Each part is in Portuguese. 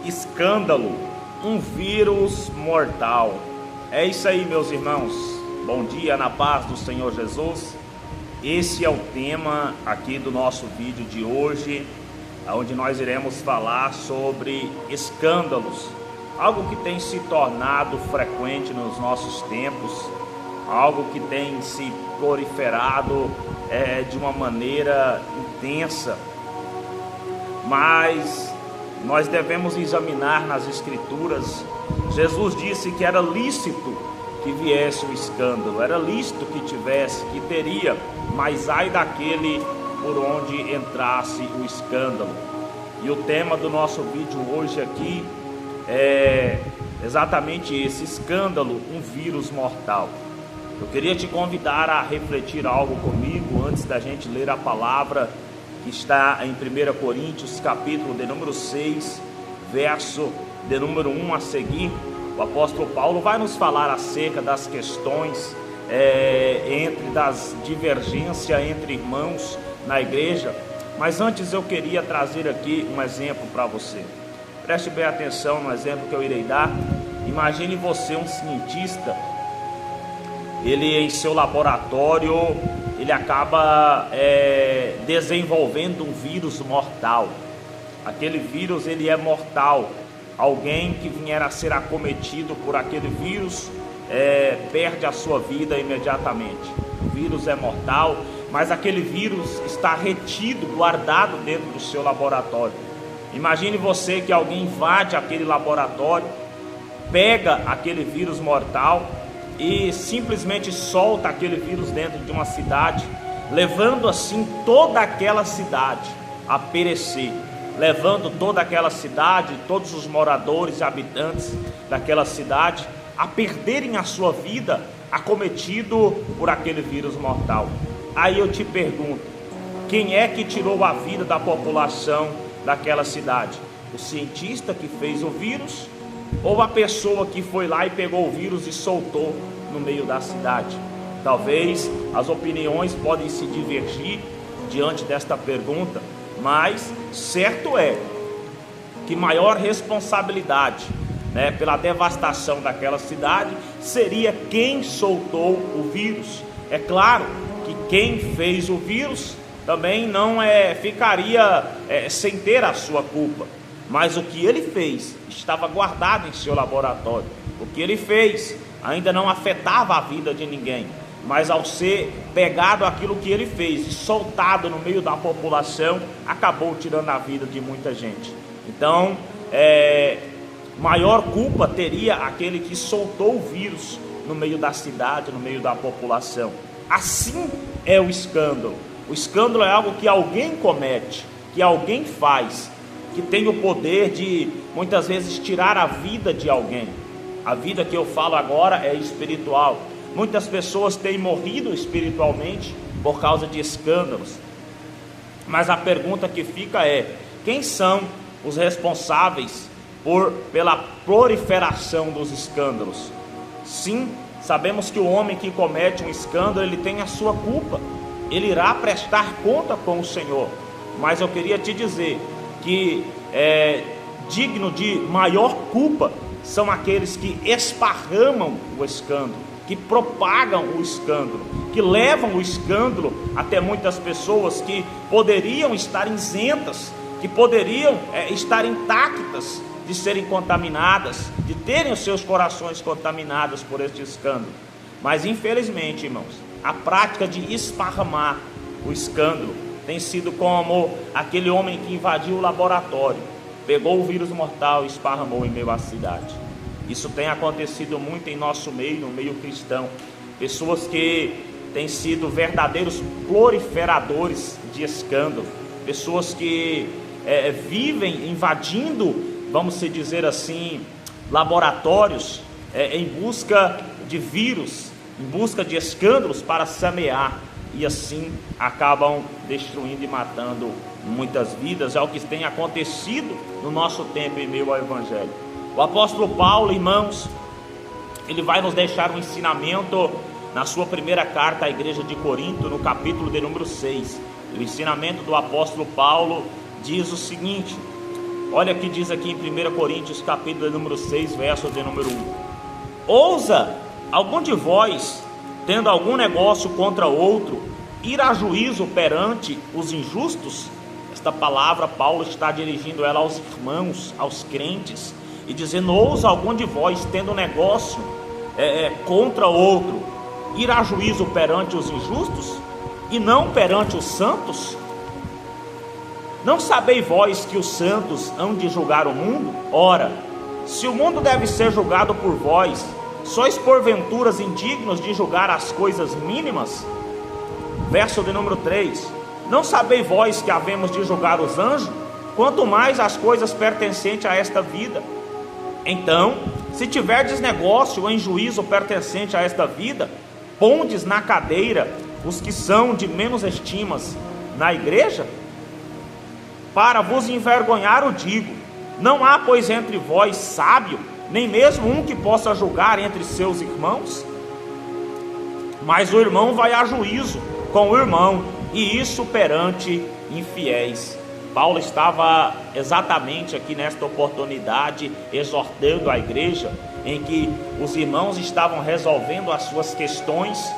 Escândalo, um vírus mortal. É isso aí, meus irmãos. Bom dia, na paz do Senhor Jesus. Esse é o tema aqui do nosso vídeo de hoje, onde nós iremos falar sobre escândalos, algo que tem se tornado frequente nos nossos tempos, algo que tem se proliferado de uma maneira intensa. Mas nós devemos examinar nas Escrituras. Jesus disse que era lícito que viesse o escândalo, era lícito que tivesse, que teria, mas ai daquele por onde entrasse o escândalo. E o tema do nosso vídeo hoje aqui é exatamente esse: escândalo, um vírus mortal. Eu queria te convidar a refletir algo comigo antes da gente ler a palavra que está em 1 Coríntios, capítulo de número 6, verso de número 1 a seguir. O apóstolo Paulo vai nos falar acerca das questões das divergências entre irmãos na igreja. Mas antes eu queria trazer aqui um exemplo para você. Preste bem atenção no exemplo que eu irei dar. Imagine você um cientista, ele em seu laboratório, ele acaba desenvolvendo um vírus mortal. Aquele vírus, ele é mortal. Alguém que vier a ser acometido por aquele vírus perde a sua vida imediatamente. O vírus é mortal, mas aquele vírus está retido, guardado dentro do seu laboratório. Imagine você que alguém invade aquele laboratório, pega aquele vírus mortal e simplesmente solta aquele vírus dentro de uma cidade, levando assim toda aquela cidade a perecer, levando toda aquela cidade, todos os moradores e habitantes daquela cidade a perderem a sua vida, acometido por aquele vírus mortal. Aí eu te pergunto, quem é que tirou a vida da população daquela cidade? O cientista que fez o vírus, ou a pessoa que foi lá e pegou o vírus e soltou no meio da cidade? Talvez as opiniões podem se divergir diante desta pergunta, mas certo é que maior responsabilidade, pela devastação daquela cidade seria quem soltou o vírus. É claro que quem fez o vírus também não ficaria sem ter a sua culpa, mas o que ele fez estava guardado em seu laboratório. O que ele fez ainda não afetava a vida de ninguém, mas ao ser pegado aquilo que ele fez e soltado no meio da população, acabou tirando a vida de muita gente. Então, maior culpa teria aquele que soltou o vírus no meio da cidade, no meio da população. Assim é o escândalo. O escândalo é algo que alguém comete, que alguém faz, que tem o poder de muitas vezes tirar a vida de alguém. A vida que eu falo agora é espiritual. Muitas pessoas têm morrido espiritualmente por causa de escândalos. Mas a pergunta que fica é: quem são os responsáveis pela proliferação dos escândalos? Sim, sabemos que o homem que comete um escândalo, ele tem a sua culpa. Ele irá prestar conta com o Senhor. Mas eu queria te dizer que digno de maior culpa são aqueles que esparramam o escândalo, que propagam o escândalo, que levam o escândalo até muitas pessoas que poderiam estar isentas, que poderiam estar intactas de serem contaminadas, de terem os seus corações contaminados por este escândalo. Mas infelizmente, irmãos, a prática de esparramar o escândalo tem sido como aquele homem que invadiu o laboratório, pegou o vírus mortal e esparramou em meio à cidade. Isso tem acontecido muito em nosso meio, no meio cristão. Pessoas que têm sido verdadeiros proliferadores de escândalo. Pessoas que vivem invadindo, vamos dizer assim, laboratórios em busca de vírus, em busca de escândalos para semear. E assim acabam destruindo e matando muitas vidas. É o que tem acontecido no nosso tempo em meio ao Evangelho. O apóstolo Paulo, irmãos, ele vai nos deixar um ensinamento na sua primeira carta à igreja de Corinto, no capítulo de número 6. O ensinamento do apóstolo Paulo diz o seguinte: Olha o que diz aqui em 1 Coríntios capítulo de número 6, verso de número 1. Ousa algum de vós, tendo algum negócio contra outro, ir a juízo perante os injustos? Esta palavra Paulo está dirigindo ela aos irmãos, aos crentes, e dizendo: ousa algum de vós, tendo negócio contra outro, ir a juízo perante os injustos e não perante os santos? Não sabeis vós que os santos hão de julgar o mundo? Ora, se o mundo deve ser julgado por vós, sois porventura indignos de julgar as coisas mínimas? Verso de número 3: não sabeis vós que havemos de julgar os anjos? Quanto mais as coisas pertencentes a esta vida. Então, se tiverdes negócio em juízo pertencente a esta vida, pondes na cadeira os que são de menos estimas na igreja? Para vos envergonhar o digo: não há pois entre vós sábio, nem mesmo um que possa julgar entre seus irmãos? Mas o irmão vai a juízo com o irmão, e isso perante infiéis. Paulo estava exatamente aqui nesta oportunidade exortando a igreja, em que os irmãos estavam resolvendo as suas questões,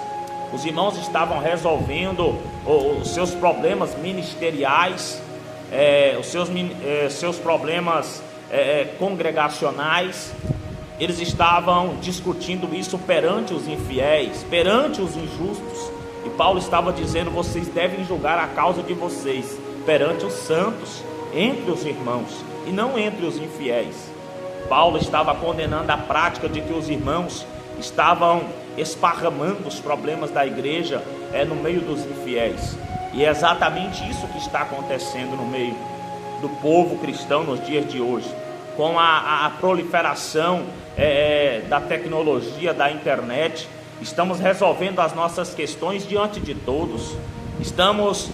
os irmãos estavam resolvendo os seus problemas ministeriais, os seus problemas congregacionais. Eles estavam discutindo isso perante os infiéis, perante os injustos. E Paulo estava dizendo: vocês devem julgar a causa de vocês perante os santos, entre os irmãos, e não entre os infiéis. Paulo estava condenando a prática de que os irmãos estavam esparramando os problemas da igreja no meio dos infiéis. E é exatamente isso que está acontecendo no meio do povo cristão nos dias de hoje, com a proliferação da tecnologia, da internet. Estamos resolvendo as nossas questões diante de todos, estamos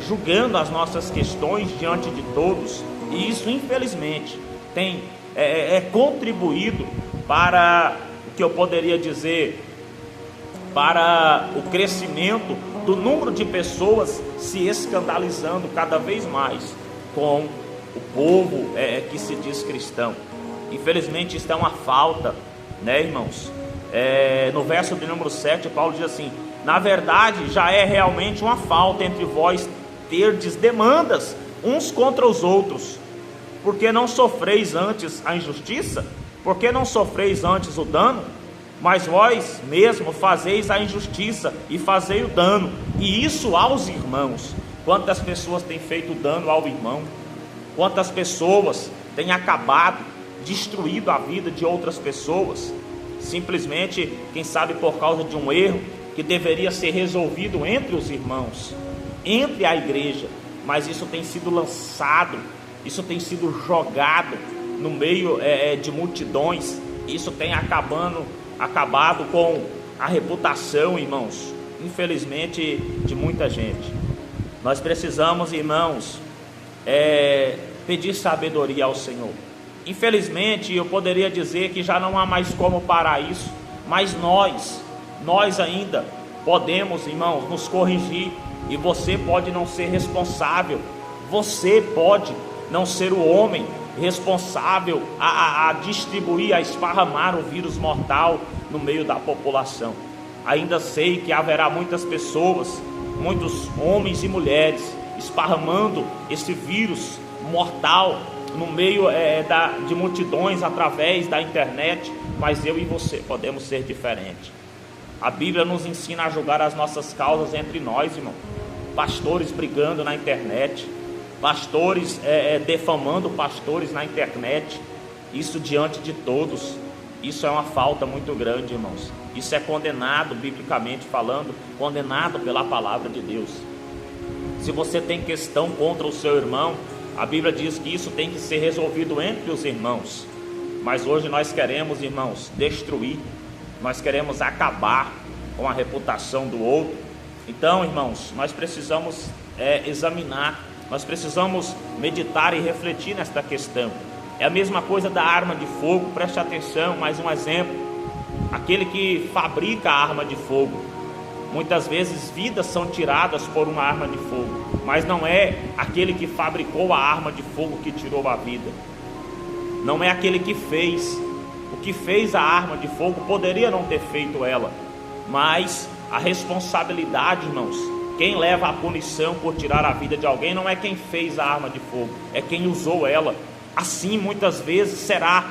julgando as nossas questões diante de todos, e isso infelizmente tem contribuído para o que eu poderia dizer, para o crescimento do número de pessoas se escandalizando cada vez mais com o povo que se diz cristão. Infelizmente isso é uma falta, né, irmãos? No verso de número 7, Paulo diz assim: na verdade já é realmente uma falta entre vós terdes demandas uns contra os outros. Porque não sofreis antes a injustiça? Porque não sofreis antes o dano? Mas vós mesmo fazeis a injustiça e fazei o dano, e isso aos irmãos. Quantas pessoas têm feito dano ao irmão? Quantas pessoas têm acabado, destruído a vida de outras pessoas? Simplesmente, quem sabe por causa de um erro que deveria ser resolvido entre os irmãos, entre a igreja, mas isso tem sido lançado, isso tem sido jogado no meio de multidões. Isso tem acabado com a reputação, irmãos, infelizmente, de muita gente. Nós precisamos, irmãos, pedir sabedoria ao Senhor. Infelizmente, eu poderia dizer que já não há mais como parar isso, mas nós ainda podemos, irmãos, nos corrigir. E você pode não ser responsável, você pode não ser o homem responsável a distribuir, a esparramar o vírus mortal no meio da população. Ainda sei que haverá muitas pessoas, muitos homens e mulheres esparramando esse vírus mortal no meio de multidões através da internet, mas eu e você podemos ser diferentes. A Bíblia nos ensina a julgar as nossas causas entre nós, irmão. Pastores brigando na internet, pastores defamando pastores na internet, isso diante de todos. Isso é uma falta muito grande, irmãos. Isso é condenado, biblicamente falando, condenado pela palavra de Deus. Se você tem questão contra o seu irmão, a Bíblia diz que isso tem que ser resolvido entre os irmãos. Mas hoje nós queremos, irmãos, destruir, nós queremos acabar com a reputação do outro. Então, irmãos, nós precisamos examinar, nós precisamos meditar e refletir nesta questão. É a mesma coisa da arma de fogo. Preste atenção, mais um exemplo. Aquele que fabrica a arma de fogo, Muitas vezes vidas são tiradas por uma arma de fogo, mas não é aquele que fabricou a arma de fogo que tirou a vida. Não é aquele que fez. O que fez a arma de fogo poderia não ter feito ela, mas a responsabilidade, irmãos, quem leva a punição por tirar a vida de alguém não é quem fez a arma de fogo, é quem usou ela. Assim muitas vezes será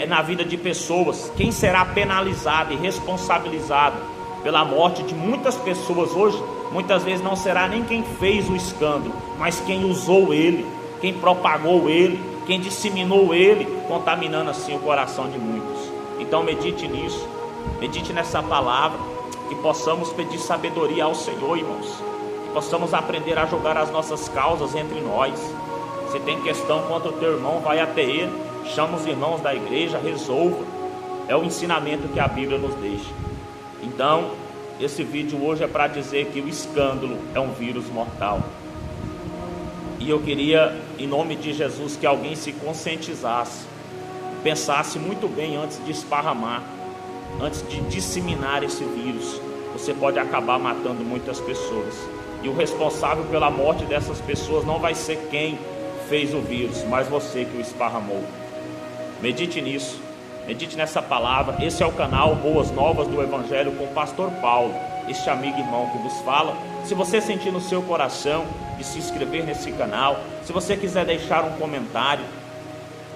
na vida de pessoas. Quem será penalizado e responsabilizado pela morte de muitas pessoas hoje, muitas vezes não será nem quem fez o escândalo, mas quem usou ele, quem propagou ele, quem disseminou ele, contaminando assim o coração de muitos. Então medite nisso, medite nessa palavra, que possamos pedir sabedoria ao Senhor, irmãos, que possamos aprender a jogar as nossas causas entre nós. Se tem questão contra o teu irmão, vai até ele, chama os irmãos da igreja, resolva. É o ensinamento que a Bíblia nos deixa. Então, esse vídeo hoje é para dizer que o escândalo é um vírus mortal. E eu queria, em nome de Jesus, que alguém se conscientizasse, pensasse muito bem antes de esparramar, antes de disseminar esse vírus. Você pode acabar matando muitas pessoas. E o responsável pela morte dessas pessoas não vai ser quem fez o vírus, mas você que o esparramou. Medite nisso, medite nessa palavra. Esse é o canal Boas Novas do Evangelho com o Pastor Paulo, este amigo e irmão que vos fala. Se você sentir no seu coração de se inscrever nesse canal, se você quiser deixar um comentário,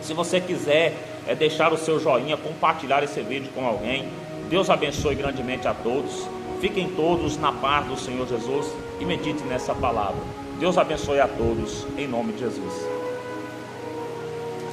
se você quiser deixar o seu joinha, compartilhar esse vídeo com alguém, Deus abençoe grandemente a todos. Fiquem todos na paz do Senhor Jesus e medite nessa palavra. Deus abençoe a todos, em nome de Jesus.